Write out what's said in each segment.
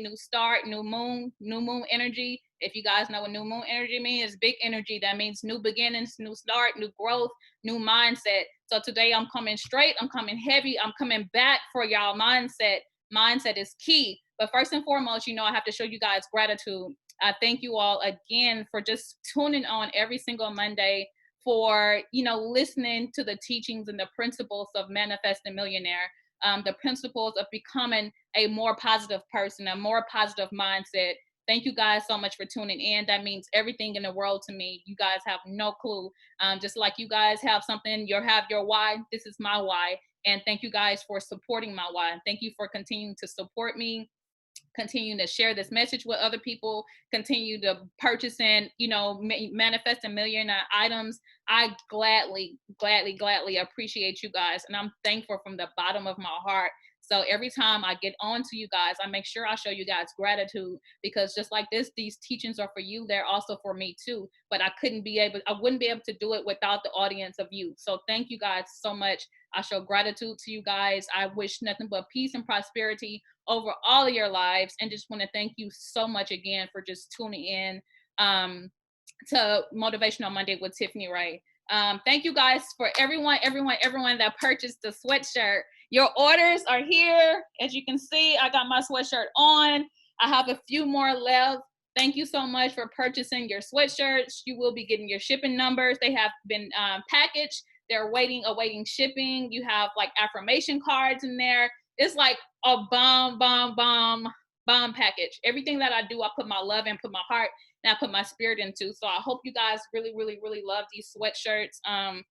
new start, new moon energy. If you guys know what new moon energy means, it's big energy. That means new beginnings, new start, new growth, new mindset. So today I'm coming straight, I'm coming heavy, I'm coming back for y'all mindset. Mindset is key. But first and foremost, I have to show you guys gratitude. I thank you all again for just tuning on every single Monday, for listening to the teachings and the principles of Manifesting Millionaire, the principles of becoming a more positive person, a more positive mindset. Thank you guys so much for tuning in. That means everything in the world to me. You guys have no clue. Just like you guys have something, have your why. This is my why. And thank you guys for supporting my why. Thank you for continuing to support me, continue to share this message with other people, continue to purchase and Manifesting Millionaire items. I gladly appreciate you guys, and I'm thankful from the bottom of my heart. So every time I get on to you guys, I make sure I show you guys gratitude, because just like this, these teachings are for you. They're also for me too. But I wouldn't be able to do it without the audience of you. So thank you guys so much. I show gratitude to you guys. I wish nothing but peace and prosperity over all of your lives, and just want to thank you so much again for just tuning in to Motivational Monday with Tiffany Ray. Thank you guys for everyone that purchased the sweatshirt. Your orders are here. As you can see, I got my sweatshirt on. I have a few more left. Thank you so much for purchasing your sweatshirts. You will be getting your shipping numbers. They have been packaged. They're awaiting shipping. You have like affirmation cards in there. It's like a bomb package. Everything that I do, I put my love and put my heart and I put my spirit into. So I hope you guys really love these sweatshirts.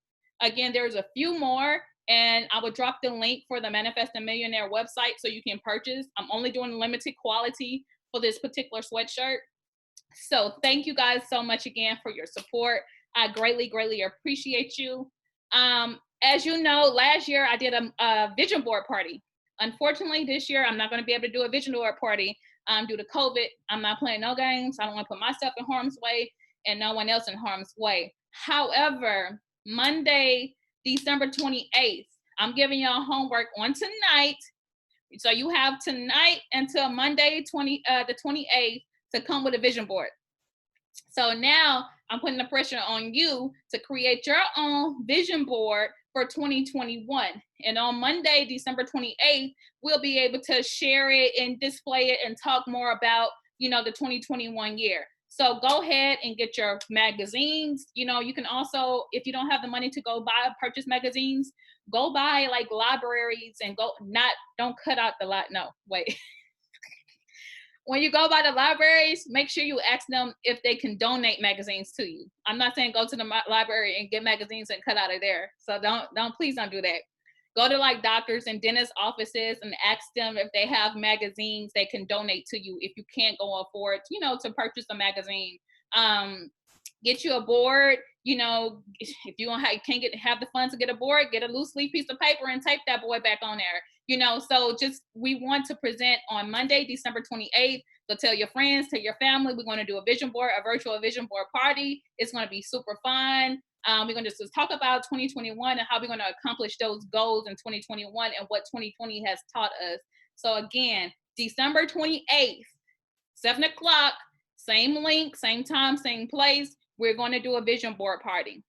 Again, there's a few more, and I will drop the link for the Manifesting Millionaire website so you can purchase. I'm only doing limited quality for this particular sweatshirt. So thank you guys so much again for your support. I greatly appreciate you. As you know, last year I did a vision board party. Unfortunately, this year I'm not going to be able to do a vision board party due to COVID. I'm not playing no games. I don't want to put myself in harm's way and no one else in harm's way. However, Monday, December 28th, I'm giving y'all homework on tonight. So you have tonight until Monday, the 28th, to come with a vision board. So now I'm putting the pressure on you to create your own vision board for 2021. And on Monday, December 28th, we'll be able to share it and display it and talk more about, the 2021 year. So go ahead and get your magazines. You can also, if you don't have the money to go purchase magazines, go buy like libraries and don't cut out the lot. No, wait. When you go by the libraries, make sure you ask them if they can donate magazines to you. I'm not saying go to the library and get magazines and cut out of there. So please don't do that. Go to like doctors and dentist offices and ask them if they have magazines they can donate to you if you can't go afford, to purchase a magazine. Get you a board. If you can't have the funds to get a board, get a loose leaf piece of paper and tape that boy back on there. So we want to present on Monday, December 28th. So tell your friends, tell your family, we're going to do a vision board, a virtual vision board party. It's going to be super fun. We're going to just talk about 2021 and how we're going to accomplish those goals in 2021 and what 2020 has taught us. So again, December 28th, 7 o'clock, same link, same time, same place. We're going to do a vision board party.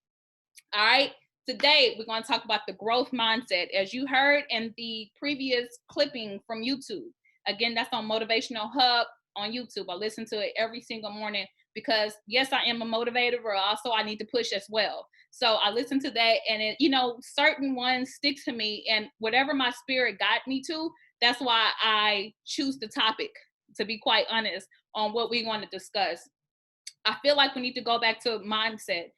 All right. Today, we're going to talk about the growth mindset. As you heard in the previous clipping from YouTube. Again, that's on Motivational Hub on YouTube. I listen to it every single morning because, yes, I am a motivator, but also I need to push as well. So I listen to that, and it, certain ones stick to me, and whatever my spirit got me to, that's why I choose the topic, to be quite honest, on what we want to discuss. I feel like we need to go back to mindset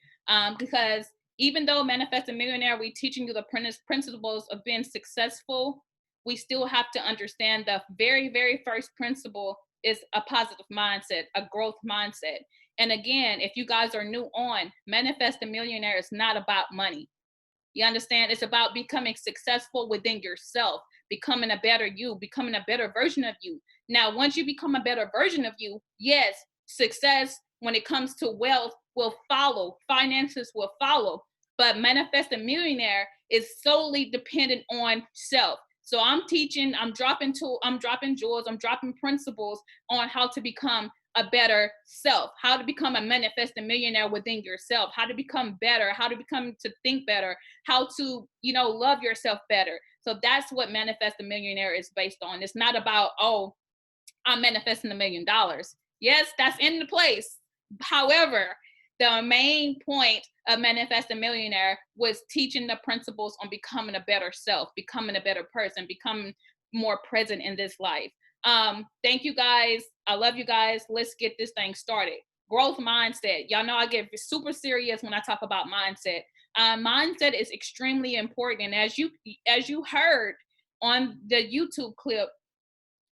because even though Manifesting Millionaire, we're teaching you the principles of being successful, we still have to understand the very, very first principle is a positive mindset, a growth mindset. And again, if you guys are new on, Manifesting Millionaire is not about money. You understand? It's about becoming successful within yourself, becoming a better you, becoming a better version of you. Now, once you become a better version of you, yes, success when it comes to wealth will follow, finances will follow. But Manifesting Millionaire is solely dependent on self. So I'm teaching, I'm dropping jewels, I'm dropping principles on how to become a better self, how to become a manifesting millionaire within yourself, how to become better, how to become to think better, how to, love yourself better. So that's what Manifest a Millionaire is based on. It's not about, oh, I'm manifesting $1,000,000. Yes, that's in the place. However, the main point of Manifest a Millionaire was teaching the principles on becoming a better self, becoming a better person, becoming more present in this life. Thank you guys. I love you guys. Let's get this thing started. Growth mindset. Y'all know I get super serious when I talk about mindset. Mindset is extremely important. And as you heard on the YouTube clip,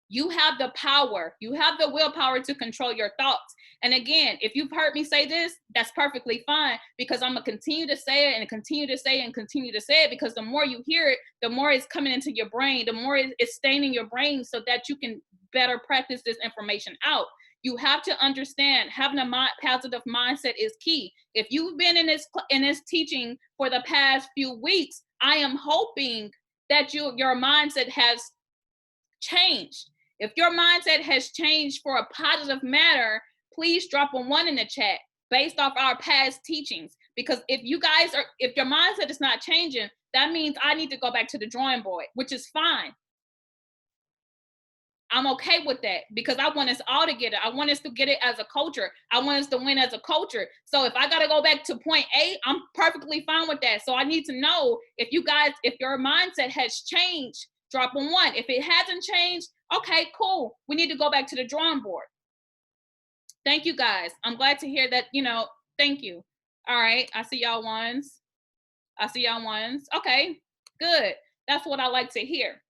you have the power, you have the willpower to control your thoughts. And again, if you've heard me say this, that's perfectly fine, because I'm gonna continue to say it and continue to say it and continue to say it, because the more you hear it, the more it's coming into your brain, the more it's staying in your brain, so that you can better practice this information out. You have to understand, having a positive mindset is key. If you've been in this teaching for the past few weeks, I am hoping that your mindset has changed. If your mindset has changed for a positive matter, please drop a 1 in the chat based off our past teachings. Because if your mindset is not changing, that means I need to go back to the drawing board, which is fine. I'm okay with that, because I want us all to get it. I want us to get it as a culture. I want us to win as a culture. So if I got to go back to point A, I'm perfectly fine with that. So I need to know if your mindset has changed, drop a 1. If it hasn't changed, okay, cool. We need to go back to the drawing board. Thank you guys. I'm glad to hear that, thank you. All right. I see y'all ones. Okay, good. That's what I like to hear.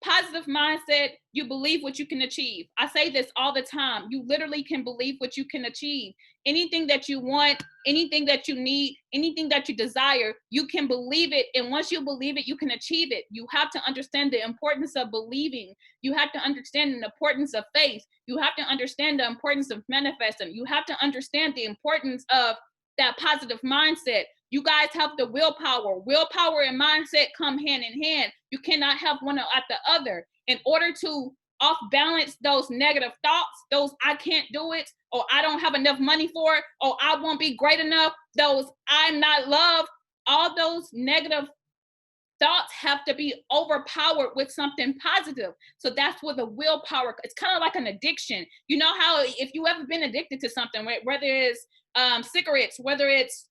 Positive mindset, you believe what you can achieve. I say this all the time. You literally can believe what you can achieve. Anything that you want, anything that you need, anything that you desire, you can believe it. And once you believe it, you can achieve it. You have to understand the importance of believing. You have to understand the importance of faith. You have to understand the importance of manifesting. You have to understand the importance of that positive mindset. You guys have the willpower. Willpower and mindset come hand in hand. You cannot have one at the other. In order to off balance those negative thoughts, those I can't do it, or I don't have enough money for it, or I won't be great enough, those I'm not loved, all those negative thoughts have to be overpowered with something positive. So that's where the willpower, it's kind of like an addiction. You know how if you ever been addicted to something, whether it's cigarettes, whether it's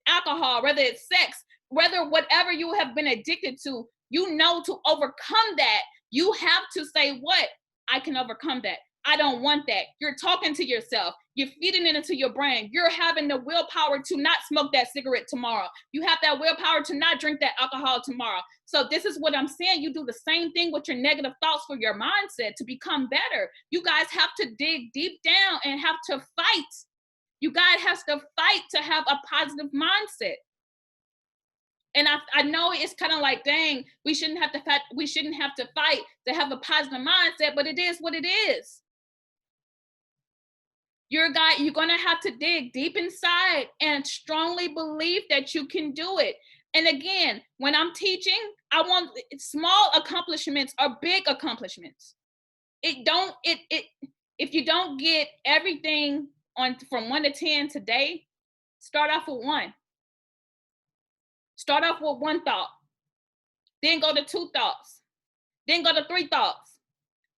alcohol, whether it's sex, whatever you have been addicted to, to overcome that, you have to say, what? I can overcome that. I don't want that. You're talking to yourself. You're feeding it into your brain. You're having the willpower to not smoke that cigarette tomorrow. You have that willpower to not drink that alcohol tomorrow. So this is what I'm saying. You do the same thing with your negative thoughts for your mindset to become better. You guys have to dig deep down and have to fight. You guys have to fight to have a positive mindset. And I know it's kind of like, dang, we shouldn't have to fight. We shouldn't have to fight to have a positive mindset, but it is what it is. You're going to have to dig deep inside and strongly believe that you can do it. And again, when I'm teaching, I want small accomplishments or big accomplishments. If you don't get everything from 1 to 10 today, start off with 1. Start off with 1 thought. Then go to 2 thoughts. Then go to 3 thoughts.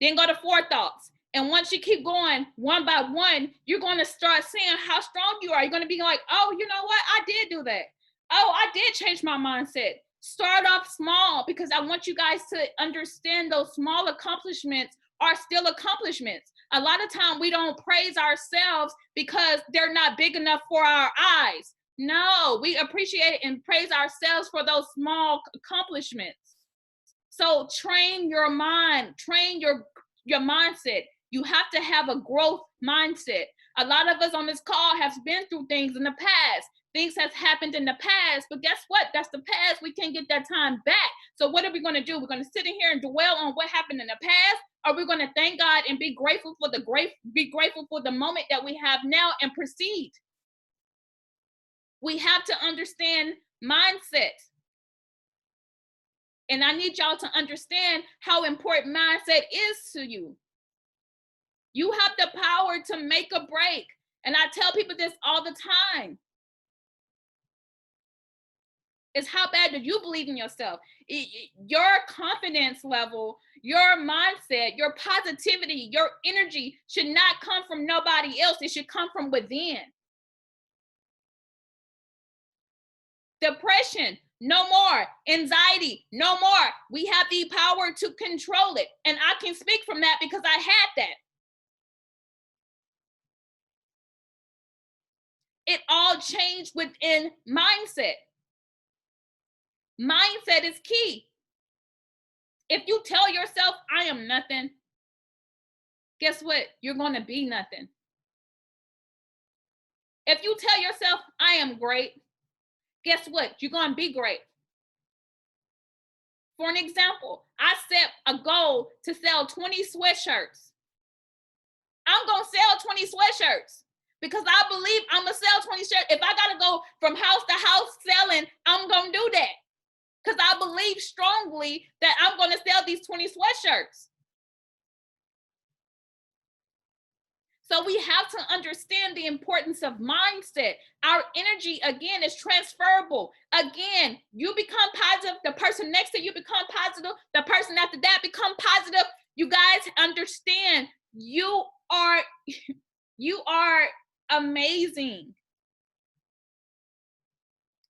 Then go to 4 thoughts. And once you keep going 1 by 1, you're going to start seeing how strong you are. You're going to be like, oh, you know what? I did do that. Oh, I did change my mindset. Start off small, because I want you guys to understand those small accomplishments are still accomplishments. A lot of time we don't praise ourselves because they're not big enough for our eyes. No, we appreciate and praise ourselves for those small accomplishments. So train your mind, train your mindset. You have to have a growth mindset. A lot of us on this call have been through things in the past. Things have happened in the past, but guess what? That's the past. We can't get that time back. So what are we going to do? We're going to sit in here and dwell on what happened in the past, or we're going to thank God and be grateful for the moment that we have now and proceed. We have to understand mindset. And I need y'all to understand how important mindset is to you. You have the power to make a break. And I tell people this all the time. It's how bad do you believe in yourself? Your confidence level, your mindset, your positivity, your energy should not come from nobody else. It should come from within. Depression, no more. Anxiety, no more. We have the power to control it. And I can speak from that because I had that. It all changed within mindset. Mindset is key. If you tell yourself, I am nothing, guess what? You're going to be nothing. If you tell yourself, I am great, guess what? You're going to be great. For an example, I set a goal to sell 20 sweatshirts. I'm going to sell 20 sweatshirts because I believe I'm going to sell 20 shirts. If I got to go from house to house selling, I'm going to do that because I believe strongly that I'm going to sell these 20 sweatshirts. So we have to understand the importance of mindset. Our energy, again, is transferable. Again, you become positive. The person next to you become positive. The person after that become positive. You guys understand, you are amazing.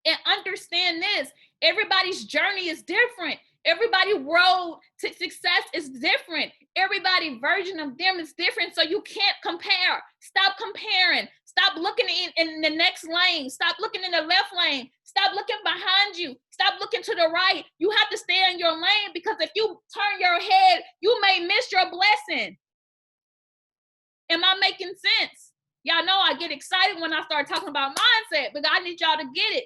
And understand this, everybody's journey is different. Everybody's road to success is different. Everybody's version of them is different. So you can't compare. Stop comparing. Stop looking in the next lane. Stop looking in the left lane. Stop looking behind you. Stop looking to the right. You have to stay in your lane because if you turn your head, you may miss your blessing. Am I making sense? Y'all know I get excited when I start talking about mindset, but I need y'all to get it.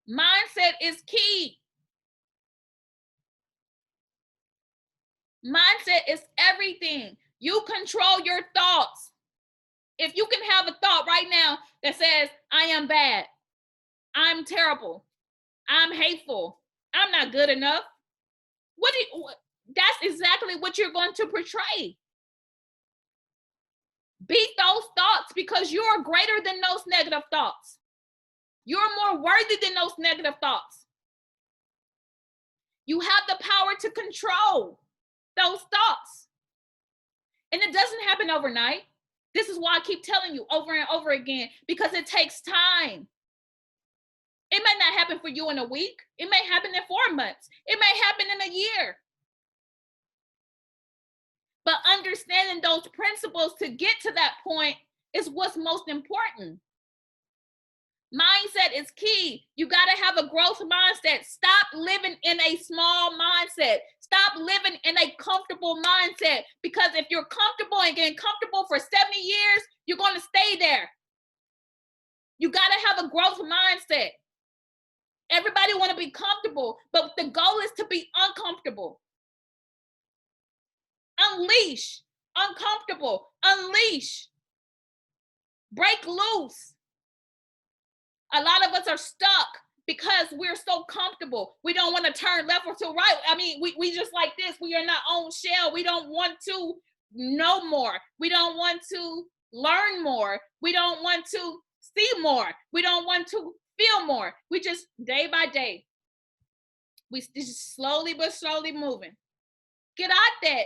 Mindset is key. Mindset is everything. You control your thoughts. If you can have a thought right now that says, I am bad, I'm terrible, I'm hateful, I'm not good enough, that's exactly what you're going to portray. Beat those thoughts because you're greater than those negative thoughts. You're more worthy than those negative thoughts. You have the power to control those thoughts. And it doesn't happen overnight. This is why I keep telling you over and over again, because it takes time. It may not happen for you in a week. It may happen in 4 months. It may happen in a year. But understanding those principles to get to that point is what's most important. Mindset is key. You got to have a growth mindset. Stop living in a small mindset. Stop living in a comfortable mindset, because if you're comfortable and getting comfortable for 70 years, you're going to stay there. You got to have a growth mindset. Everybody want to be comfortable, but the goal is to be uncomfortable. Unleash. Uncomfortable. Unleash. Break loose. A lot of us are stuck because we're so comfortable. We don't want to turn left or to right. I mean, we just like this. We are in our own shell. We don't want to know more. We don't want to learn more. We don't want to see more. We don't want to feel more. We just, day by day, we just slowly but slowly moving. Get out that.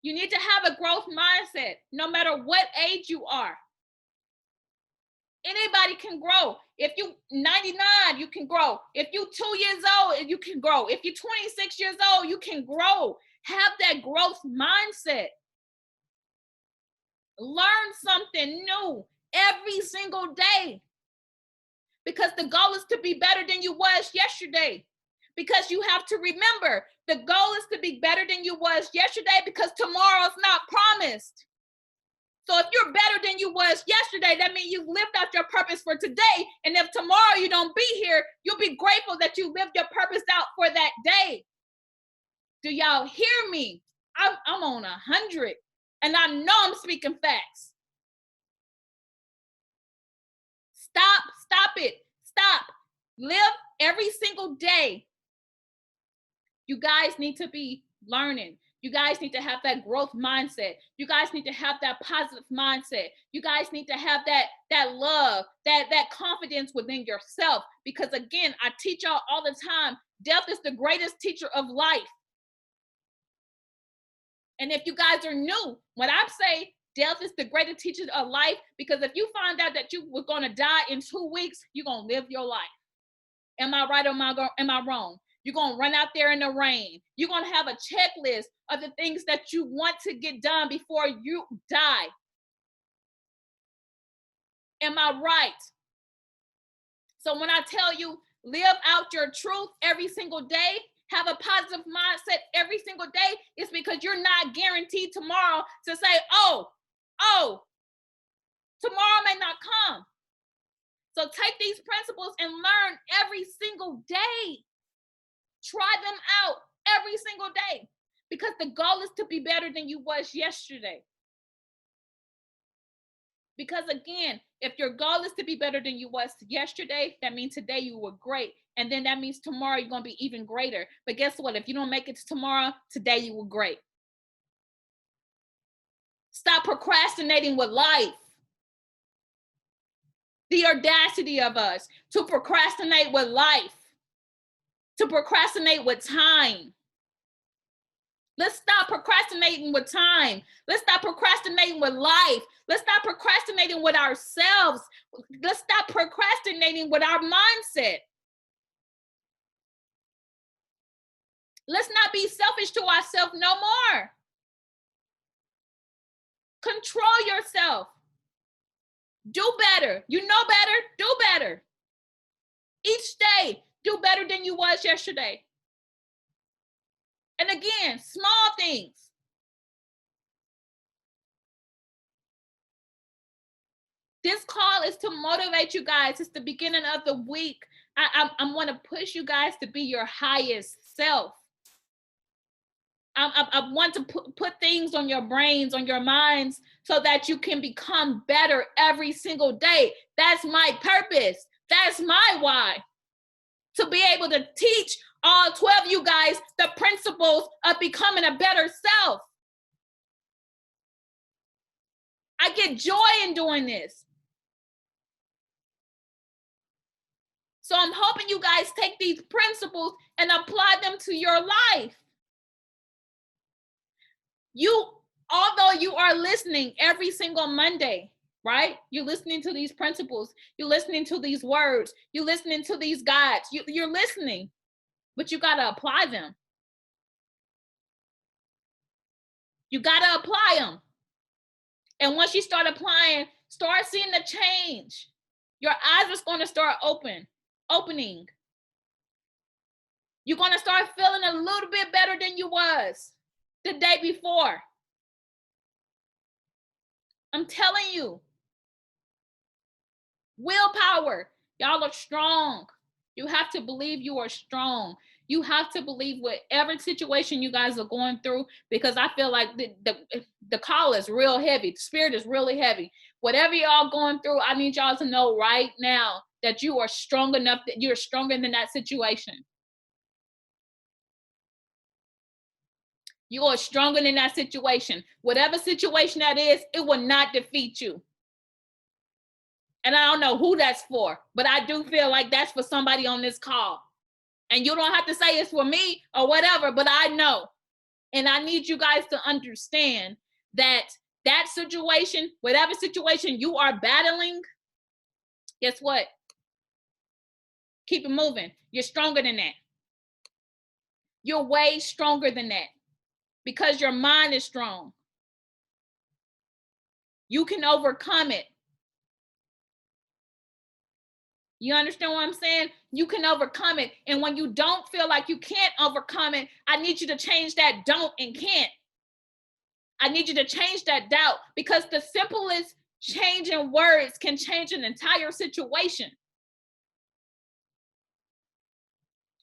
You need to have a growth mindset no matter what age you are. Anybody can grow. If you 99, you can grow. If you 2 years old, you can grow. If you're 26 years old, you can grow. Have that growth mindset. Learn something new every single day, because the goal is to be better than you was yesterday. Because you have to remember, the goal is to be better than you was yesterday, because tomorrow's not promised. So if you're better than you was yesterday, that means you've lived out your purpose for today. And if tomorrow you don't be here, you'll be grateful that you lived your purpose out for that day. Do y'all hear me? I'm on 100, and I know I'm speaking facts. Stop it. Stop. Live every single day. You guys need to be learning. You guys need to have that growth mindset. You guys need to have that positive mindset. You guys need to have that love, that confidence within yourself. Because again, I teach y'all all the time, death is the greatest teacher of life. And if you guys are new, when I say death is the greatest teacher of life, because if you find out that you were going to die in 2 weeks, you're going to live your life. Am I right or am I wrong? You're going to run out there in the rain. You're going to have a checklist of the things that you want to get done before you die. Am I right? So when I tell you, live out your truth every single day, have a positive mindset every single day, it's because you're not guaranteed tomorrow to say, oh, tomorrow may not come. So take these principles and learn every single day. Try them out every single day, because the goal is to be better than you was yesterday. Because again, if your goal is to be better than you was yesterday, that means today you were great. And then that means tomorrow you're going to be even greater. But guess what? If you don't make it to tomorrow, today you were great. Stop procrastinating with life. The audacity of us to procrastinate with life, to procrastinate with time. Let's stop procrastinating with time. Let's stop procrastinating with life. Let's stop procrastinating with ourselves. Let's stop procrastinating with our mindset. Let's not be selfish to ourselves no more. Control yourself. Do better. You know better, do better. Each day, do better than you was yesterday. And again, small things. This call is to motivate you guys. It's the beginning of the week. I want to push you guys to be your highest self. I want to put things on your brains, on your minds, so that you can become better every single day. That's my purpose. That's my why. To be able to teach all 12 of you guys the principles of becoming a better self. I get joy in doing this. So I'm hoping you guys take these principles and apply them to your life. Although you are listening every single Monday, right? You're listening to these principles. You're listening to these words. You're listening to these guides. You're listening, but you got to apply them. You got to apply them. And once you start applying, start seeing the change. Your eyes are going to start opening. You're going to start feeling a little bit better than you was the day before. I'm telling you. Willpower. Y'all are strong. You have to believe you are strong. You have to believe whatever situation you guys are going through, because I feel like the call is real heavy. The spirit is really heavy. Whatever y'all going through, I need y'all to know right now that you are strong enough, that you're stronger than that situation. You are stronger than that situation. Whatever situation that is, it will not defeat you. And I don't know who that's for, but I do feel like that's for somebody on this call. And you don't have to say it's for me or whatever, but I know. And I need you guys to understand that that situation, whatever situation you are battling, guess what? Keep it moving. You're stronger than that. You're way stronger than that, because your mind is strong. You can overcome it. You understand what I'm saying? You can overcome it. And when you don't feel like you can't overcome it, I need you to change that don't and can't. I need you to change that doubt, because the simplest change in words can change an entire situation.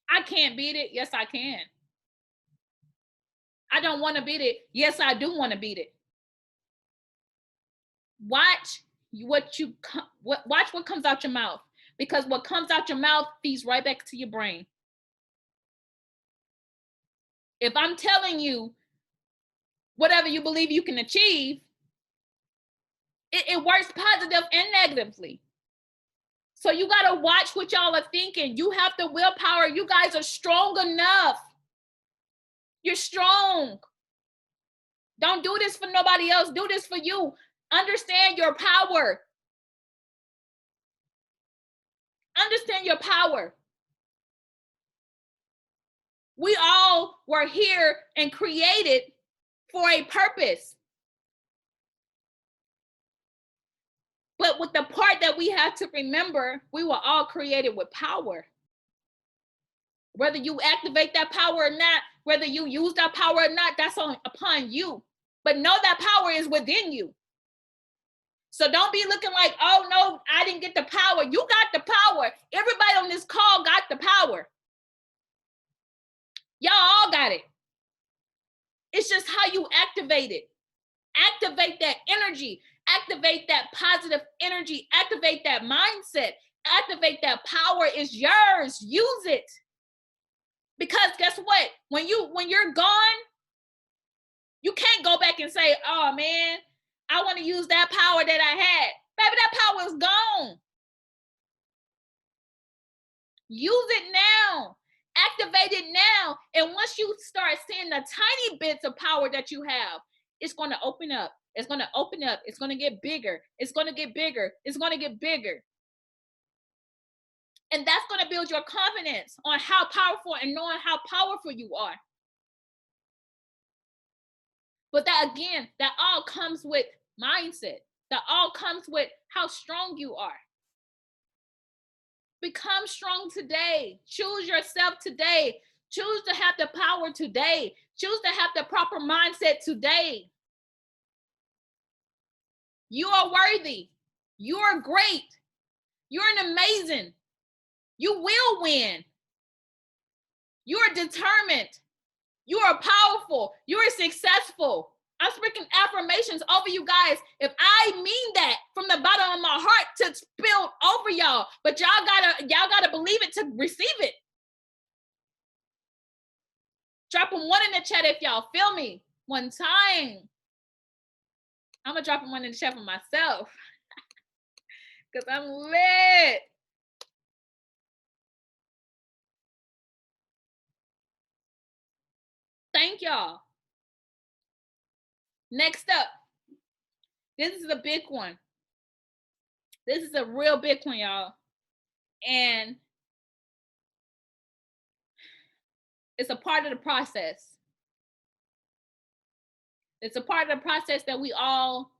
I can't beat it. Yes, I can. I don't want to beat it. Yes, I do want to beat it. Watch what comes out your mouth, because what comes out your mouth feeds right back to your brain. If I'm telling you whatever you believe you can achieve, it works positive and negatively. So you got to watch what y'all are thinking. You have the willpower. You guys are strong enough. You're strong. Don't do this for nobody else. Do this for you. Understand your power. Understand your power. We all were here and created for a purpose. But with the part that we have to remember, we were all created with power. Whether you activate that power or not, whether you use that power or not, that's upon you. But know that power is within you. So don't be looking like, oh no, I didn't get the power. You got the power. Everybody on this call got the power. Y'all all got it. It's just how you activate it. Activate that energy. Activate that positive energy. Activate that mindset. Activate that power. Is yours. Use it. Because guess what? When you're gone, you can't go back and say, oh man, I want to use that power that I had. Baby, that power is gone. Use it now. Activate it now. And once you start seeing the tiny bits of power that you have, it's going to open up. It's going to open up. It's going to get bigger. It's going to get bigger. It's going to get bigger. And that's going to build your confidence on how powerful and knowing how powerful you are. But that, again, that all comes with mindset. That all comes with how strong you are. Become strong today. Choose yourself today. Choose to have the power today. Choose to have the proper mindset today. You are worthy. You are great. You're an amazing. You will win. You are determined. You are powerful. You are successful. I'm speaking affirmations over you guys. If I mean that from the bottom of my heart to spill over y'all, but y'all gotta believe it to receive it. Drop them one in the chat if y'all feel me. One time. I'm gonna drop them one in the chat for myself. Because I'm lit. Thank y'all. Next up. This is a big one. This is a real big one, y'all. And it's a part of the process. It's a part of the process that we all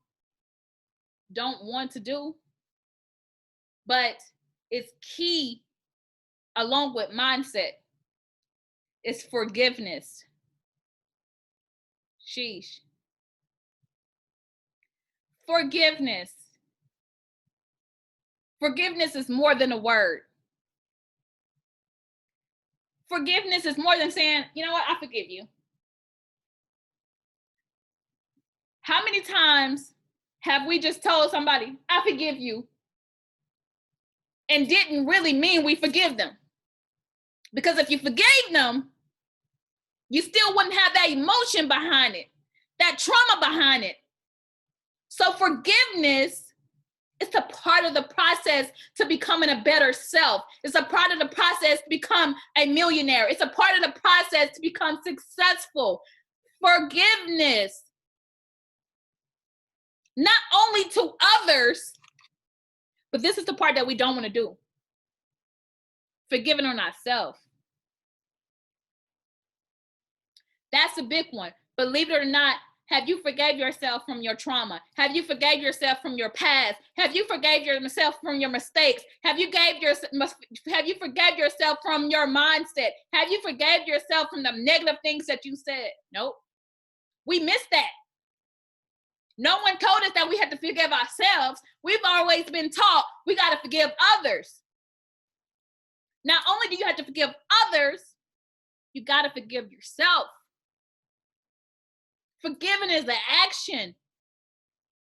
don't want to do, but it's key along with mindset. It's forgiveness. Sheesh. Forgiveness. Forgiveness is more than a word. Forgiveness is more than saying, you know what, I forgive you. How many times have we just told somebody, I forgive you, and didn't really mean we forgive them? Because if you forgave them, you still wouldn't have that emotion behind it, that trauma behind it. So forgiveness is a part of the process to becoming a better self. It's a part of the process to become a millionaire. It's a part of the process to become successful. Forgiveness. Not only to others, but this is the part that we don't want to do. Forgiving on ourselves. That's a big one. Believe it or not, have you forgave yourself from your trauma? Have you forgave yourself from your past? Have you forgave yourself from your mistakes? Have you forgave yourself from your mindset? Have you forgave yourself from the negative things that you said? Nope. We missed that. No one told us that we had to forgive ourselves. We've always been taught we got to forgive others. Not only do you have to forgive others, you got to forgive yourself. Forgiving is an action.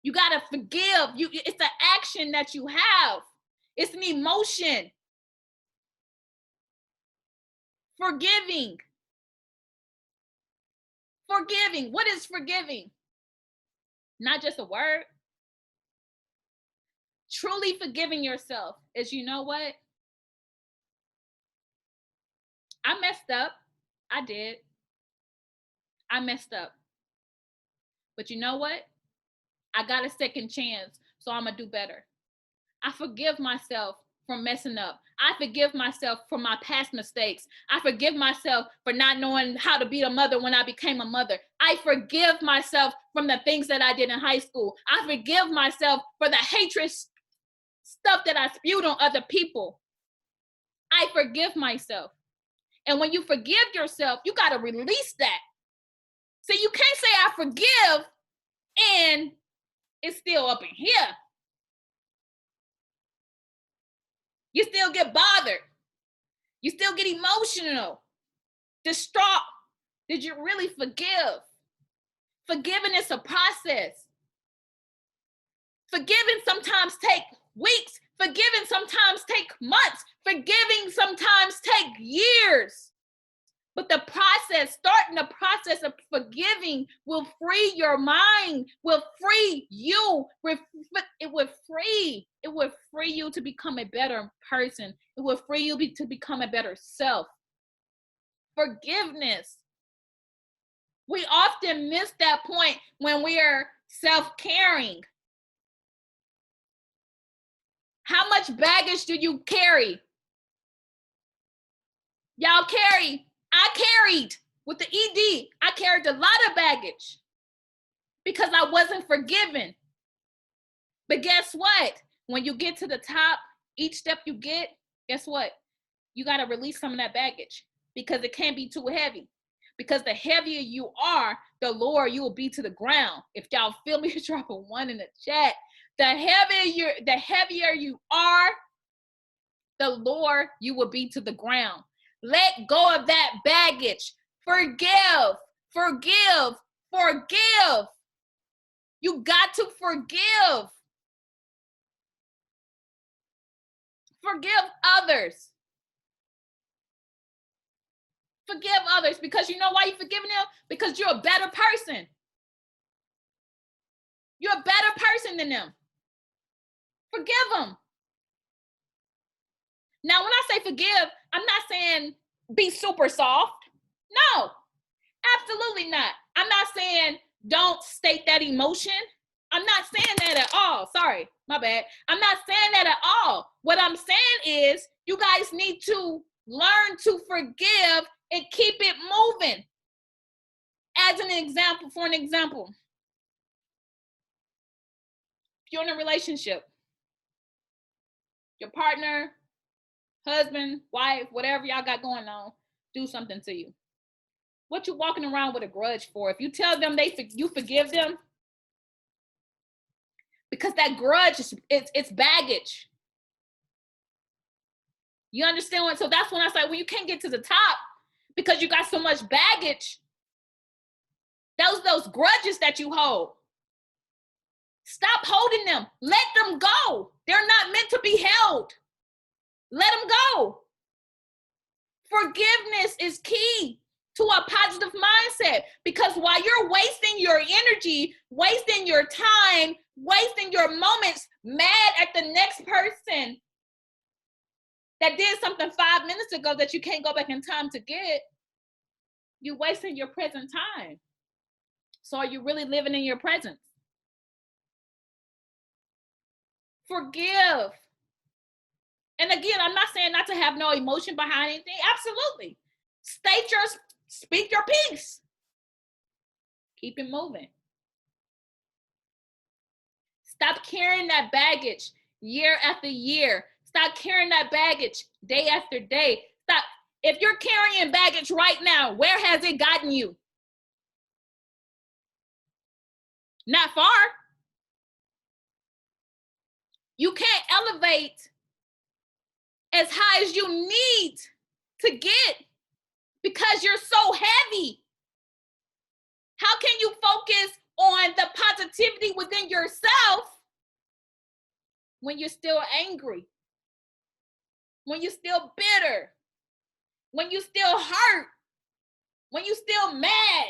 You got to forgive. It's an action that you have. It's an emotion. Forgiving. Forgiving. What is forgiving? Not just a word. Truly forgiving yourself is, you know what? I messed up. I did. I messed up. But you know what? I got a second chance, so I'm going to do better. I forgive myself for messing up. I forgive myself for my past mistakes. I forgive myself for not knowing how to be a mother when I became a mother. I forgive myself from the things that I did in high school. I forgive myself for the hatred stuff that I spewed on other people. I forgive myself. And when you forgive yourself, you got to release that. See, you can't say I forgive and it's still up in here. You still get bothered. You still get emotional, distraught. Did you really forgive? Forgiving is a process. Forgiving sometimes take weeks. Forgiving sometimes take months. Forgiving sometimes take years. But the process, starting the process of forgiving will free your mind, will free you. It will free you to become a better person. It will free you to become a better self. Forgiveness. We often miss that point when we are self-caring. How much baggage do you carry? Y'all carry. I carried with the ED. I carried a lot of baggage because I wasn't forgiven. But guess what? When you get to the top, each step you get, guess what? You got to release some of that baggage because it can't be too heavy. Because the heavier you are, the lower you will be to the ground. If y'all feel me, drop a 1 in the chat. The heavier you are, the lower you will be to the ground. Let go of that baggage. Forgive, forgive, forgive. You got to forgive. Forgive others. Forgive others because you know why you're forgiving them? Because you're a better person. You're a better person than them. Forgive them. Now, when I say forgive, I'm not saying be super soft. No, absolutely not. I'm not saying don't state that emotion. I'm not saying that at all. Sorry, my bad. I'm not saying that at all. What I'm saying is you guys need to learn to forgive and keep it moving. As an example, if you're in a relationship, your partner, husband, wife, whatever y'all got going on, do something to you. What you walking around with a grudge for? If you tell them you forgive them, because that grudge it's baggage. You understand what? So that's when I say, when you can't get to the top because you got so much baggage, those grudges that you hold, stop holding them. Let them go. They're not meant to be held. Let them go. Forgiveness is key to a positive mindset, because while you're wasting your energy, wasting your time, wasting your moments mad at the next person that did something 5 minutes ago that you can't go back in time to get, you're wasting your present time. So are you really living in your presence? Forgive. And again, I'm not saying not to have no emotion behind anything. Absolutely. Speak your piece. Keep it moving. Stop carrying that baggage year after year. Stop carrying that baggage day after day. Stop. If you're carrying baggage right now, where has it gotten you? Not far. You can't elevate as high as you need to get because you're so heavy. How can you focus on the positivity within yourself when you're still angry? when you're still bitter, when you still hurt, when you still mad?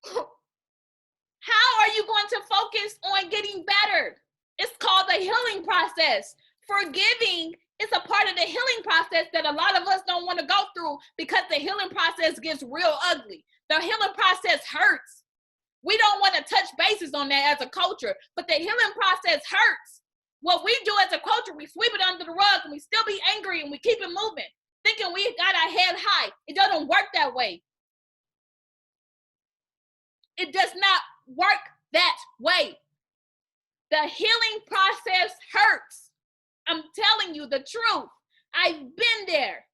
How are you going to focus on getting better? It's called the healing process. Forgiving is a part of the healing process that a lot of us don't want to go through because the healing process gets real ugly. The healing process hurts. We don't want to touch bases on that as a culture, but the healing process hurts. What we do as a culture, we sweep it under the rug and we still be angry and we keep it moving, thinking we got our head high. It doesn't work that way. It does not work that way. The healing process hurts. I'm telling you the truth. I've been there.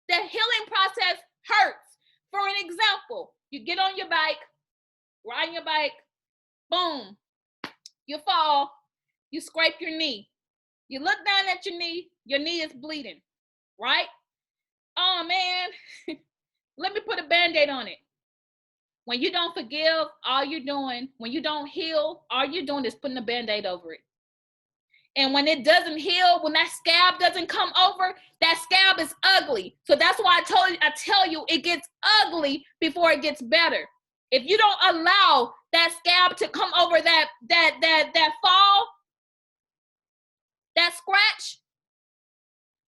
The healing process hurts. For an example, you get on your bike, riding your bike, boom, you fall, you scrape your knee. You look down at your knee is bleeding, right? Oh man, let me put a Band-Aid on it. When you don't forgive, all you're doing, when you don't heal, all you're doing is putting a Band-Aid over it. And when it doesn't heal, when that scab doesn't come over, that scab is ugly. So that's why I tell you, it gets ugly before it gets better. If you don't allow that scab to come over that fall, that scratch,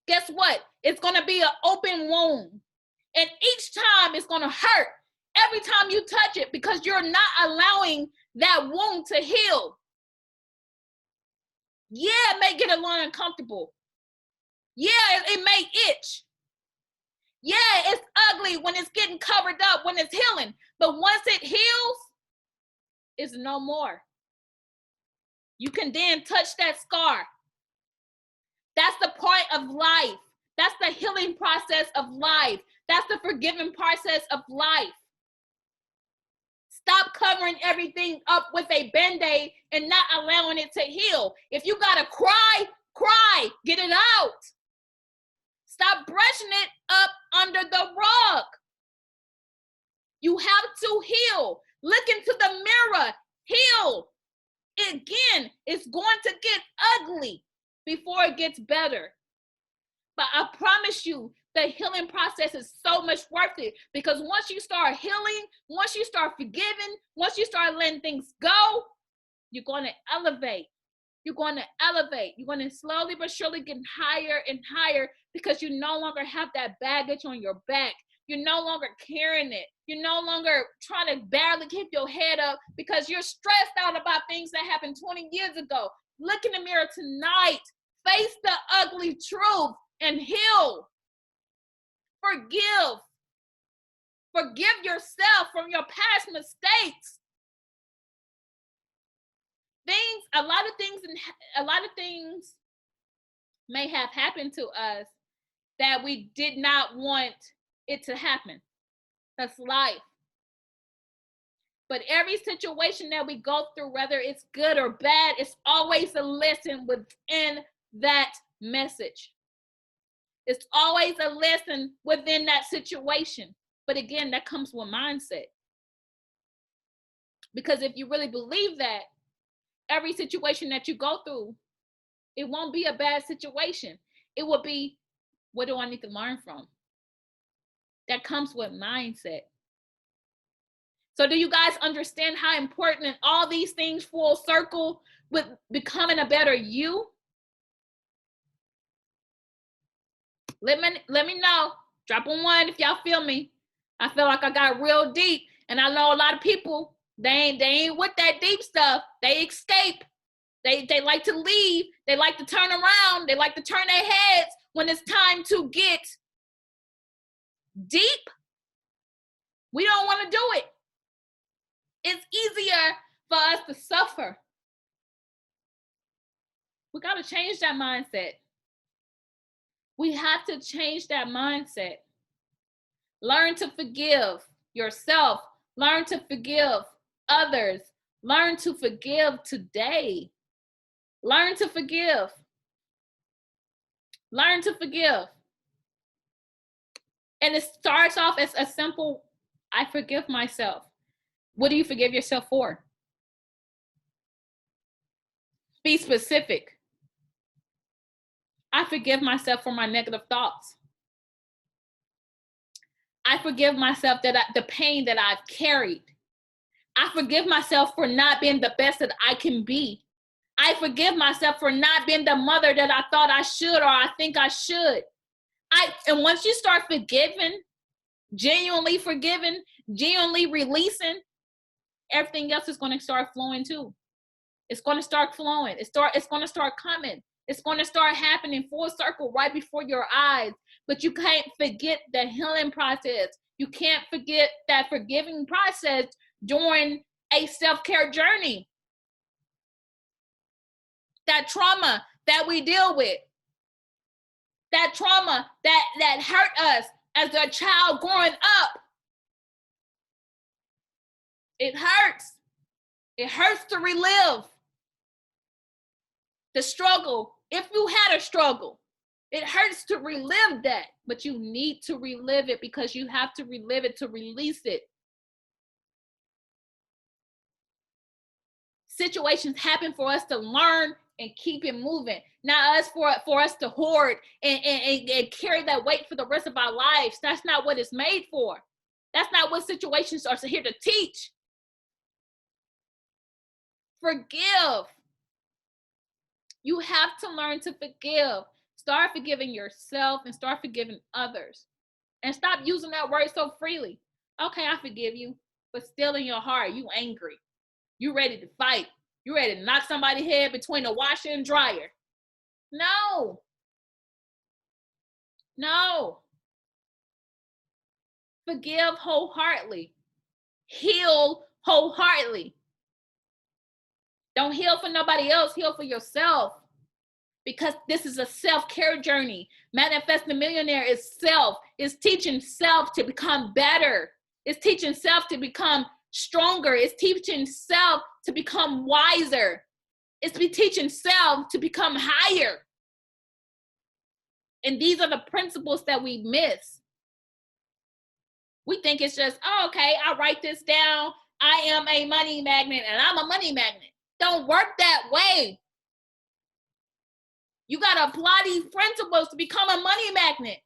guess what? It's going to be an open wound. And each time it's going to hurt every time you touch it because you're not allowing that wound to heal. Yeah, it may get a little uncomfortable. Yeah, it may itch. Yeah, it's ugly when it's getting covered up, when it's healing. But once it heals, it's no more. You can then touch that scar. That's the point of life. That's the healing process of life. That's the forgiving process of life. Stop covering everything up with a Band-Aid and not allowing it to heal. If you gotta cry, cry, get it out. Stop brushing it up under the rug. You have to heal. Look into the mirror, heal. Again, it's going to get ugly before it gets better. But I promise you, the healing process is so much worth it because once you start healing, once you start forgiving, once you start letting things go, you're going to elevate. You're going to elevate. You're going to slowly but surely get higher and higher because you no longer have that baggage on your back. You're no longer carrying it. You're no longer trying to barely keep your head up because you're stressed out about things that happened 20 years ago. Look in the mirror tonight. Face the ugly truth and heal. Forgive. Forgive yourself from your past mistakes. A lot of things may have happened to us that we did not want it to happen. That's life. But every situation that we go through, whether it's good or bad, it's always a lesson within that message. It's always a lesson within that situation. But again, that comes with mindset. Because if you really believe that, every situation that you go through, it won't be a bad situation. It will be, what do I need to learn from? That comes with mindset. So do you guys understand how important all these things full circle with becoming a better you? Let me know. Drop a 1 if y'all feel me. I feel like I got real deep, and I know a lot of people, they ain't with that deep stuff. They escape. They like to leave. They like to turn around. They like to turn their heads when it's time to get deep. We don't want to do it. It's easier for us to suffer. We got to change that mindset. We have to change that mindset. Learn to forgive yourself. Learn to forgive others. Learn to forgive today. Learn to forgive. Learn to forgive. And it starts off as a simple, I forgive myself. What do you forgive yourself for? Be specific. I forgive myself for my negative thoughts. I forgive myself that the pain that I've carried. I forgive myself for not being the best that I can be. I forgive myself for not being the mother that I thought I should or I think I should. And once you start forgiving, genuinely forgiving, genuinely releasing, everything else is going to start flowing too. It's going to start flowing. It's going to start coming. It's going to start happening full circle right before your eyes. But you can't forget the healing process. You can't forget that forgiving process during a self-care journey. That trauma that we deal with, that trauma that hurt us as a child growing up, it hurts. It hurts to relive the struggle. If you had a struggle, it hurts to relive that, but you need to relive it because you have to relive it to release it. Situations happen for us to learn and keep it moving, not us for us to hoard and carry that weight for the rest of our lives. That's not what it's made for. That's not what situations are here to teach. Forgive. You have to learn to forgive. Start forgiving yourself and start forgiving others. And stop using that word so freely. Okay, I forgive you, but still in your heart, you angry. You ready to fight. You ready to knock somebody's head between the washer and dryer. No. No. Forgive wholeheartedly. Heal wholeheartedly. Don't heal for nobody else. Heal for yourself. Because this is a self-care journey. Manifesting Millionaire is self. It's teaching self to become better. It's teaching self to become stronger. It's teaching self to become wiser. It's teaching self to become higher. And these are the principles that we miss. We think it's just, oh, okay, I'll write this down. I am a money magnet and I'm a money magnet. Don't work that way. You got to apply these principles to become a money magnet.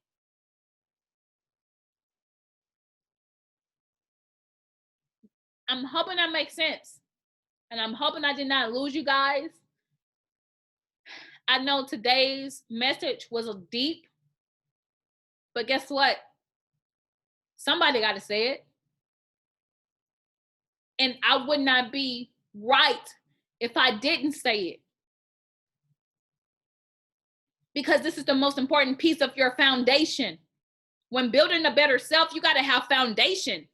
I'm hoping that makes sense. And I'm hoping I did not lose you guys. I know today's message was deep, but guess what? Somebody got to say it. And I would not be right if I didn't say it. Because this is the most important piece of your foundation. When building a better self, you got to have foundation.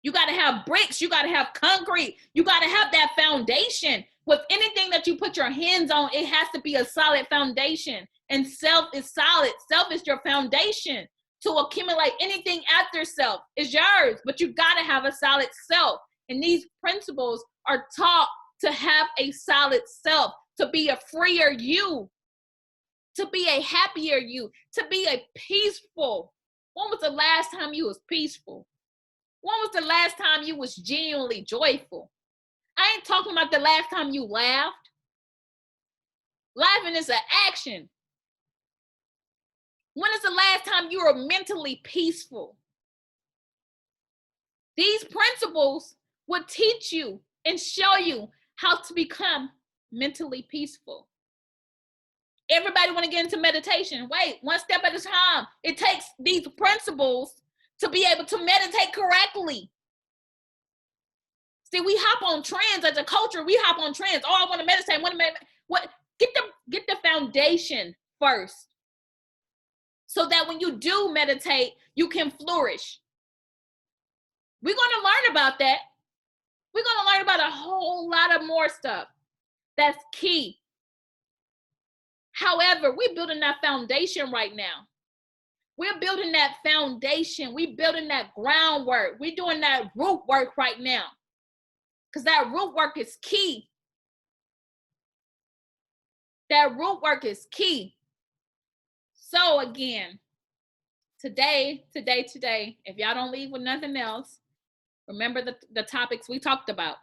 You got to have bricks. You got to have concrete. You got to have that foundation. With anything that you put your hands on, it has to be a solid foundation. And self is solid. Self is your foundation. To accumulate anything after self is yours. But you got to have a solid self. And these principles are taught to have a solid self, to be a freer you, to be a happier you, to be a peaceful. When was the last time you was peaceful? When was the last time you was genuinely joyful? I ain't talking about the last time you laughed. Laughing is an action. When is the last time you were mentally peaceful? These principles will teach you and show you how to become mentally peaceful. Everybody want to get into meditation. Wait, one step at a time. It takes these principles to be able to meditate correctly. See, we hop on trends as a culture. We hop on trends. Oh, I want to meditate. What? Get the foundation first, so that when you do meditate, you can flourish. We're going to learn about that. We're going to learn about a whole lot of more stuff. That's key. However, we're building that foundation right now. We're building that foundation. We're building that groundwork. We're doing that root work right now. Because that root work is key. That root work is key. So again, today, if y'all don't leave with nothing else, remember the topics we talked about.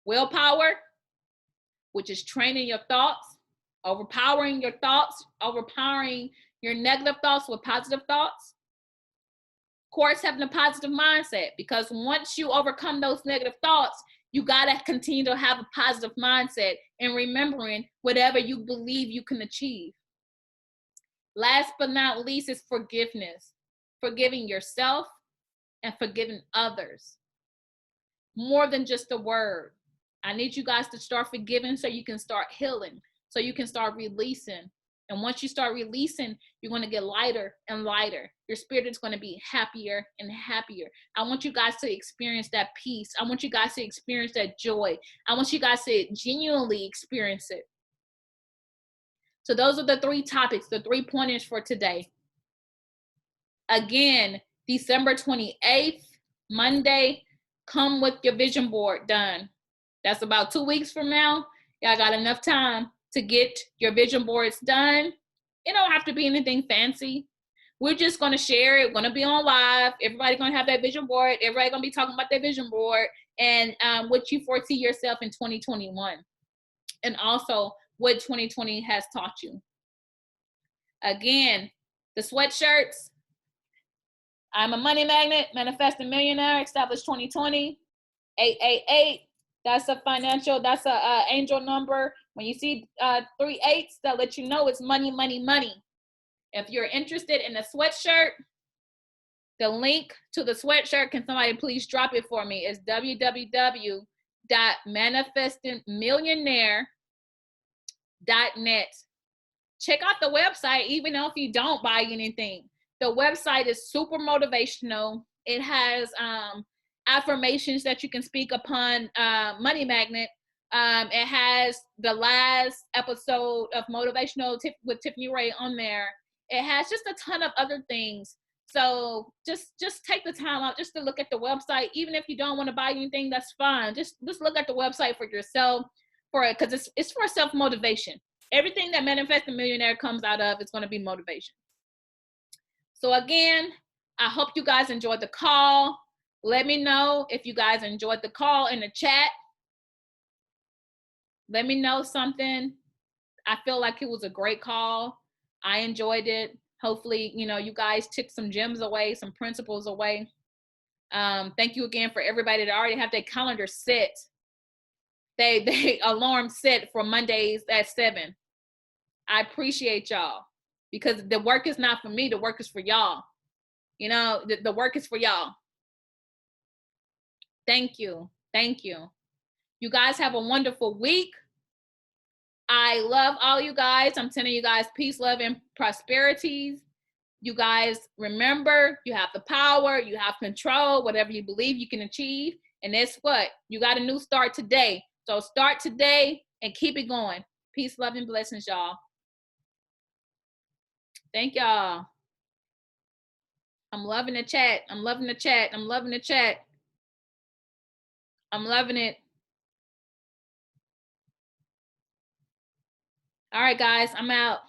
Willpower, which is training your thoughts. Overpowering your thoughts, overpowering your negative thoughts with positive thoughts. Of course, having a positive mindset, because once you overcome those negative thoughts, you got to continue to have a positive mindset and remembering whatever you believe you can achieve. Last but not least is forgiveness. Forgiving yourself and forgiving others. More than just a word. I need you guys to start forgiving so you can start healing, so you can start releasing. And once you start releasing, you're going to get lighter and lighter. Your spirit is going to be happier and happier. I want you guys to experience that peace. I want you guys to experience that joy. I want you guys to genuinely experience it. So those are the 3 topics, the 3 pointers for today. Again, December 28th, Monday, come with your vision board done. That's about 2 weeks from now. Y'all got enough time to get your vision boards done. It don't have to be anything fancy. We're just going to share it. We're going to be on live. Everybody's going to have that vision board. Everybody's going to be talking about their vision board and what you foresee yourself in 2021. And also what 2020 has taught you. Again, the sweatshirts. I'm a money magnet, manifesting millionaire, established 2020, 888. That's a angel number. When you see 3 8s, that let you know it's money, money, money. If you're interested in a sweatshirt, the link to the sweatshirt, can somebody please drop it for me? It's www.manifestingmillionaire.net. Check out the website, even if you don't buy anything. The website is super motivational. It has affirmations that you can speak upon Money Magnet. It has the last episode of Motivational with Tiffany Ray on there. It has just a ton of other things. So just take the time out just to look at the website. Even if you don't want to buy anything, that's fine. Just look at the website for yourself, because it's for self-motivation. Everything that Manifesting Millionaire comes out of is going to be motivation. So again, I hope you guys enjoyed the call. Let me know if you guys enjoyed the call in the chat. Let me know something. I feel like it was a great call. I enjoyed it. Hopefully, you guys took some gems away, some principles away. Thank you again for everybody that already have their calendar set. They alarm set for Mondays at 7. I appreciate y'all, because the work is not for me. The work is for y'all. The work is for y'all. Thank you. Thank you. You guys have a wonderful week. I love all you guys. I'm sending you guys peace, love, and prosperities. You guys remember, you have the power, you have control, whatever you believe you can achieve. And that's what? You got a new start today. So start today and keep it going. Peace, love, and blessings, y'all. Thank y'all. I'm loving the chat. I'm loving the chat. I'm loving the chat. I'm loving it. All right, guys, I'm out.